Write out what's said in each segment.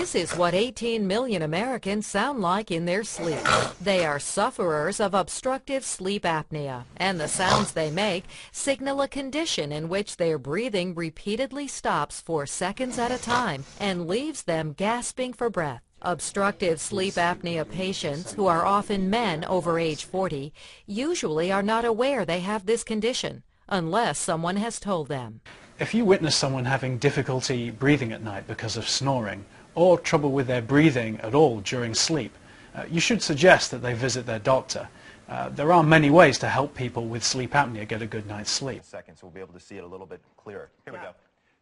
This is what 18 million Americans sound like in their sleep. They are sufferers of obstructive sleep apnea, and the sounds they make signal a condition in which their breathing repeatedly stops for seconds at a time and leaves them gasping for breath. Obstructive sleep apnea patients, who are often men over age 40, usually are not aware they have this condition, unless someone has told them. If you witness someone having difficulty breathing at night because of snoring, or trouble with their breathing at all during sleep, you should suggest that they visit their doctor. There are many ways to help people with sleep apnea get a good night's sleep. So we'll be able to see it a little bit clearer. Here we go.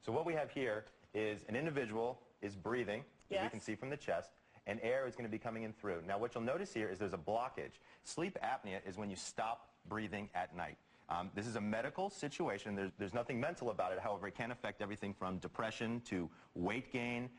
So what we have here is an individual is breathing, as you can see from the chest, and air is going to be coming in through. Now what you'll notice here is there's a blockage. Sleep apnea is when you stop breathing at night. This is a medical situation. There's nothing mental about it. However, it can affect everything from depression to weight gain,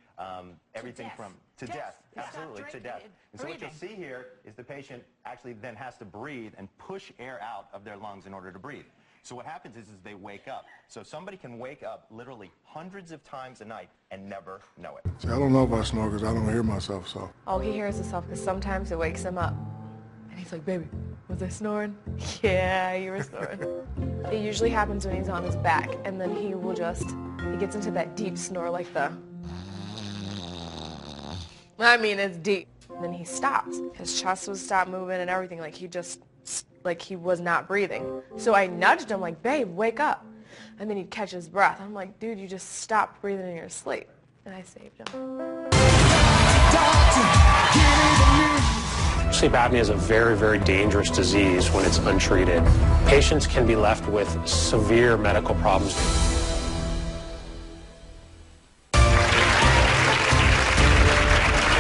everything to death. Absolutely, to death. And so what you'll see here is the patient actually then has to breathe and push air out of their lungs in order to breathe. So what happens is they wake up. So somebody can wake up literally hundreds of times a night and never know it. See, I don't know if I snore because I don't hear myself, so. Oh, he hears himself because sometimes it wakes him up. And he's like, baby, was I snoring? Yeah, you were snoring. It usually happens when he's on his back, and then he gets into that deep snore like it's deep. And then he stops. His chest would stop moving and everything, like he was not breathing. So I nudged him like, babe, wake up. And then he'd catch his breath. I'm like, dude, you just stopped breathing in your sleep. And I saved him. Sleep apnea is a very, very dangerous disease when it's untreated. Patients can be left with severe medical problems.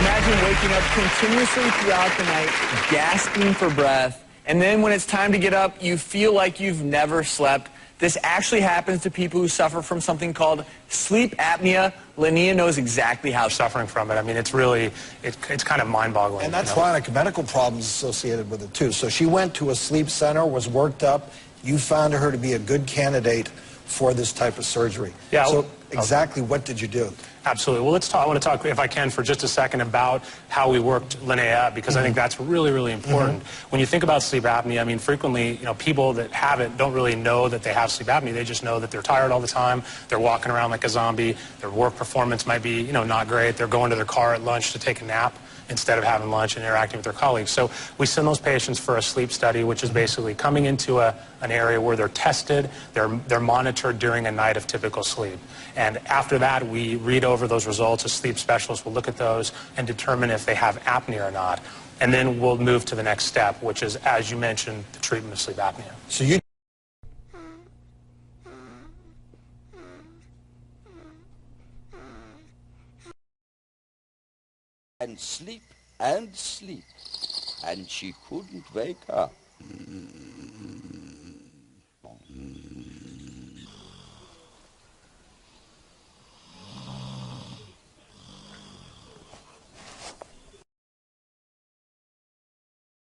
Imagine waking up continuously throughout the night, gasping for breath, and then when it's time to get up, you feel like you've never slept. This actually happens to people who suffer from something called sleep apnea. Linnea knows exactly how. Suffering from it, I mean, it's kind of mind-boggling. And that's chronic medical problems associated with it, too. So she went to a sleep center, was worked up. You found her to be a good candidate for this type of surgery. Yeah. So exactly what did you do? Absolutely. Well, I want to talk, if I can, for just a second about how we worked Linnea up, because I think that's really, really important. When you think about sleep apnea, I mean, frequently, people that have it don't really know that they have sleep apnea. They just know that they're tired all the time. They're walking around like a zombie. Their work performance might be, not great. They're going to their car at lunch to take a nap instead of having lunch and interacting with their colleagues. So we send those patients for a sleep study, which is basically coming into an area where they're tested, they're monitored during a night of typical sleep. And after that, we read over those results. A sleep specialist will look at those and determine if they have apnea or not. And then we'll move to the next step, which is, as you mentioned, the treatment of sleep apnea. So you and sleep, and she couldn't wake up.